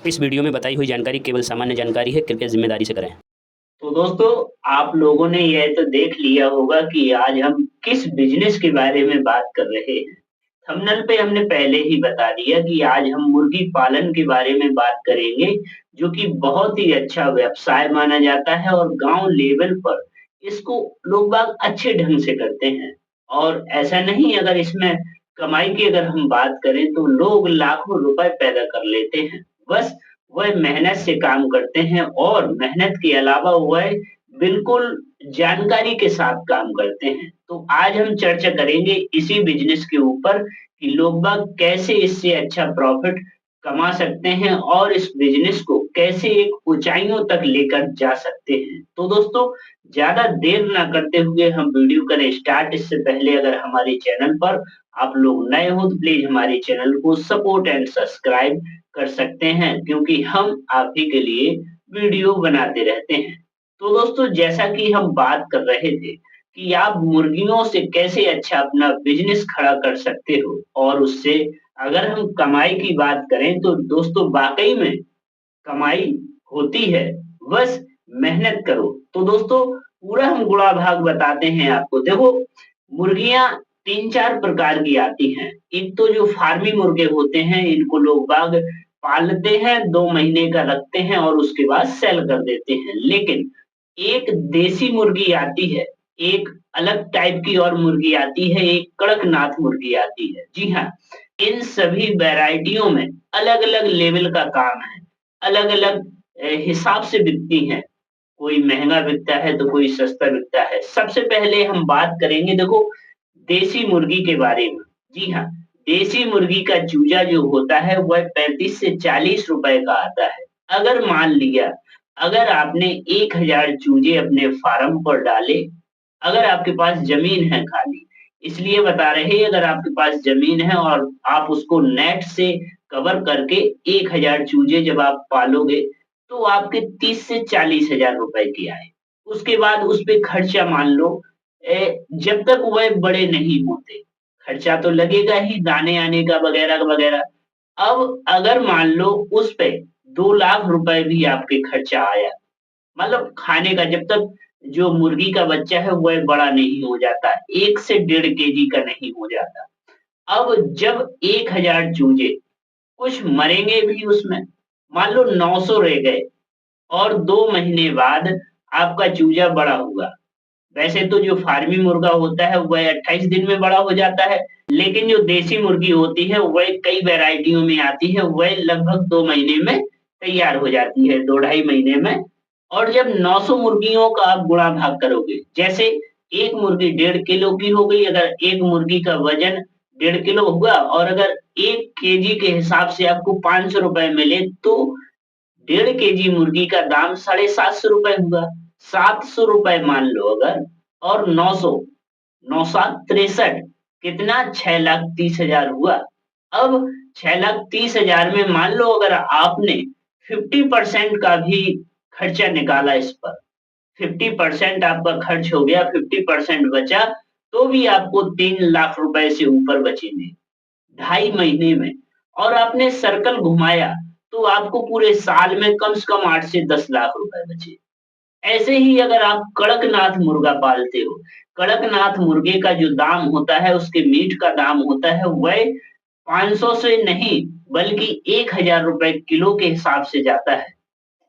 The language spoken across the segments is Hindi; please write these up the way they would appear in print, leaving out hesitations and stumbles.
इस वीडियो में बताई हुई जानकारी केवल सामान्य जानकारी है, कृपया जिम्मेदारी से करें। तो दोस्तों, आप लोगों ने यह तो देख लिया होगा कि आज हम किस बिजनेस के बारे में बात कर रहे हैं। थंबनेल पे हमने पहले ही बता दिया कि आज हम मुर्गी पालन के बारे में बात करेंगे, जो कि बहुत ही अच्छा व्यवसाय माना जाता है और गांव लेवल पर इसको लोग बाग अच्छे ढंग से करते हैं। और ऐसा नहीं, अगर इसमें कमाई की अगर हम बात करें तो लोग लाखों रुपए पैदा कर लेते हैं। बस वह मेहनत से काम करते हैं और मेहनत के अलावा वह बिल्कुल जानकारी के साथ काम करते हैं। तो आज हम चर्चा करेंगे इसी बिज़नेस के ऊपर कि लोग बाग कैसे इससे अच्छा प्रॉफ़िट कमा सकते हैं और इस बिज़नेस को कैसे एक ऊँचाइयों तक लेकर जा सकते हैं। तो दोस्तों, ज़्यादा देर ना करते हुए हम वीडियो करें स्टार्ट। इससे पहले अगर हमारे चैनल पर आप लोग नए हो तो प्लीज़ हमारे चैनल को सपोर्ट एंड सब्सक्राइब कर सकते हैं, क्योंकि हम आप ही के लिए वीडियो बनाते रहते हैं। तो दोस्तों, जैसा कि हम बात कर रहे थे कि आप मुर्गियों से कैसे अच्छा अपना बिज़नेस खड़ा कर सकते हो और उससे अगर हम कमाई की बात करें तो दोस्तों वाक़ई में कमाई होती है, बस मेहनत करो। तो दोस्तों, पूरा हम गुणा भाग बताते हैं आपको। देखो, मुर्गियाँ 3-4 प्रकार की आती हैं। एक तो जो फार्मी मुर्गे होते हैं, इनको लोग बाग पालते हैं, 2 महीने का रखते हैं और उसके बाद सेल कर देते हैं। लेकिन एक देसी मुर्गी आती है, एक अलग टाइप की और मुर्गी आती है, एक कड़कनाथ मुर्गी आती है। जी हाँ, इन सभी वैराइटियों में अलग-अलग लेवल का काम है। अलग-अलग हिसाब से बिकती हैं। कोई महँगा बिकता है तो कोई सस्ता बिकता है। सबसे पहले हम बात करेंगे, देखो, देसी मुर्गी के बारे में। जी हाँ, देसी मुर्गी का चूजा जो होता है वह 35 से 40 रुपए का आता है। अगर मान लिया, अगर आपने 1000 चूजे अपने फार्म पर डाले, अगर आपके पास ज़मीन है खाली, इसलिए बता रहे हैं, अगर आपके पास ज़मीन है और आप उसको नेट से कवर करके 1000 चूजे जब आप पालोगे, तो आपके 30 से 40 हज़ार रुपए की आय। उसके बाद उस पे खर्चा मान लो, जब तक वह बड़े नहीं होते, खर्चा तो लगेगा ही दाने-आने का वगैरह-वगैरह। अब अगर मान लो उस पे 2 लाख रुपए भी आपके खर्चा आया, मतलब खाने का, जब तक जो मुर्गी का बच्चा है वह बड़ा नहीं हो जाता, 1 से डेढ़ केजी का नहीं हो जाता। अब जब 1000 चूजे, कुछ मरेंगे भी उसमें, मान लो 900 रह गए और 2 महीने बाद आपका चूजा बड़ा हुआ। वैसे तो जो फार्मी मुर्गा होता है वह 28 दिन में बड़ा हो जाता है, लेकिन जो देसी मुर्गी होती है वह कई वैराइटियों में आती है, वह लगभग 2 महीने में तैयार हो जाती है, 2 ढाई महीने में। और जब 900 मुर्गियों का आप गुणा भाग करोगे, जैसे एक मुर्गी 1.5 किलो की हो गई, अगर एक मुर्गी का वज़न 1.5 किलो हुआ और अगर 1 केजी के हिसाब से आपको 500 रुपए मिले, तो 1.5 केजी मुर्गी का दाम ₹750 हुआ। ₹700 मान लो अगर, और 900, 9 7 63, कितना? 6,30,000 हुआ। अब 6,30,000 में मान लो अगर आपने 50% का भी खर्चा निकाला इस पर, 50% आपका खर्च हो गया, 50% बचा, तो भी आपको 3 लाख रुपए से ऊपर बचेंगे। ढाई महीने में। और आपने सर्कल घुमाया तो आपको पूरे साल में कम से कम 8 से 10 लाख रुपए बचे। ऐसे ही अगर आप कड़कनाथ मुर्गा पालते हो, कड़कनाथ मुर्गे का जो दाम होता है, उसके मीट का दाम होता है, वह 500 से नहीं बल्कि 1000 रुपए किलो के हिसाब से जाता है।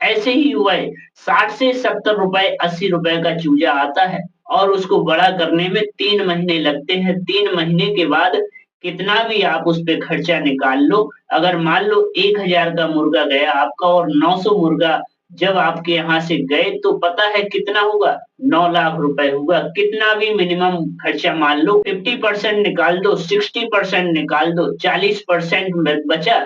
ऐसे ही वह 60 से 70 रुपए, 80 रुपए का चूजा आता है और उसको बड़ा करने में 3 महीने लगते हैं। 3 महीने के बाद कितना भी आप उस पे खर्चा निकाल लो, अगर मान लो 1000 का मुर्गा गया आपका और 900 मुर्गा जब आपके यहाँ से गए, तो पता है कितना हुआ? 9 लाख रुपए हुआ। कितना भी मिनिमम खर्चा मान लो, 50% निकाल दो, 60% निकाल दो, 40% बचा,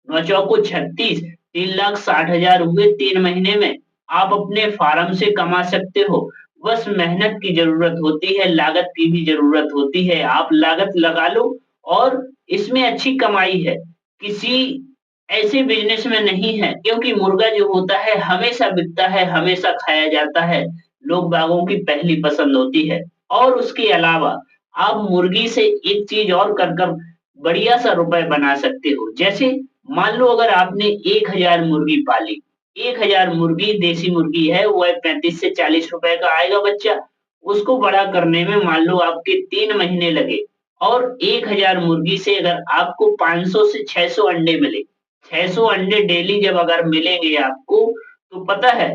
9 चौको 36, 3,60,000 हुए 3 महीने में। आप अपने फार्म से कमा सकते हो। बस मेहनत की ज़रूरत होती है, लागत की भी ज़रूरत होती है। आप लागत लगा लो और इसमें अच्छी कमाई है। किसी ऐसे बिज़नेस में नहीं है, क्योंकि मुर्गा जो होता है हमेशा बिकता है, हमेशा खाया जाता है। लोग बागों की पहली पसंद होती है। और उसके अलावा आप मुर्गी से एक चीज़ और कर बढ़िया-सा रुपए बना सकते हो। जैसे मान लो अगर आपने 1000 मुर्गी पाली, 1000 मुर्गी देसी मुर्गी है, वो 35 से 40 रुपए का आएगा बच्चा। उसको बड़ा करने में मान लो आपके 3 महीने लगे और 1000 मुर्गी से अगर आपको 500 से 600 अंडे मिले, 600 अंडे डेली जब अगर मिलेंगे आपको, तो पता है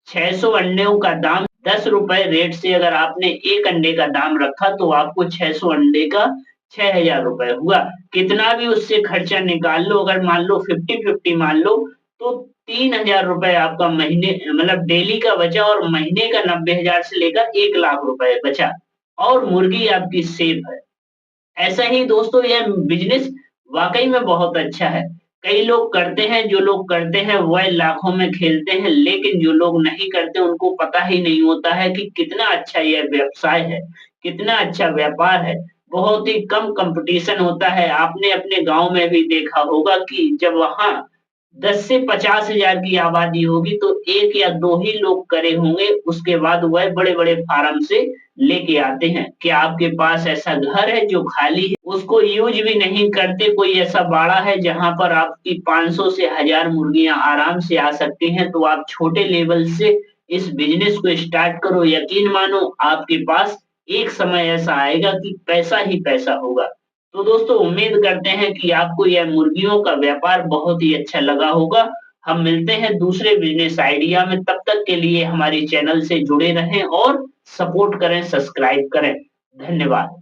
600 अंडों का दाम 10 रुपए रेट से अगर आपने 1 अंडे का दाम रखा तो आपको 600 अंडे का 6000 रुपए हुआ। कितना भी उससे खर्चा निकाल लो, अगर मान लो 50-50 मान लो, तो 3000 रुपए आपका महीने मतलब डेली का बचा और महीने का 90,000 से लेकर 1 लाख रुपए बचा और मुर्गी आपकी सेफ है। ऐसा ही दोस्तों यह बिज़नेस वाक़ई में बहुत अच्छा है। कई लोग करते हैं, जो लोग करते हैं वह लाखों में खेलते हैं, लेकिन जो लोग नहीं करते उनको पता ही नहीं होता है कि कितना अच्छा यह व्यवसाय है, कितना अच्छा व्यापार है। बहुत ही कम कॉम्पिटिशन होता है। आपने अपने गाँव में भी देखा होगा कि जब वहाँ 10 से 50,000 की आबादी होगी तो 1 या 2 ही लोग करे होंगे, उसके बाद वह बड़े-बड़े फार्म से लेके आते हैं। क्या आपके पास ऐसा घर है जो खाली है, उसको यूज़ भी नहीं करते, कोई ऐसा बाड़ा है जहाँ पर आपकी 500 से 1000 मुर्गियाँ आराम से आ सकती हैं, तो आप छोटे लेवल से इस बिज़नेस को स्टार्ट करो, यकीन मानो आपके पास एक समय ऐसा आएगा कि पैसा ही पैसा होगा। तो दोस्तों उम्मीद करते हैं कि आपको यह मुर्गियों का व्यापार बहुत ही अच्छा लगा होगा। हम मिलते हैं दूसरे बिज़नेस आइडिया में, तब तक के लिए हमारे चैनल से जुड़े रहें और सपोर्ट करें, सब्सक्राइब करें। धन्यवाद।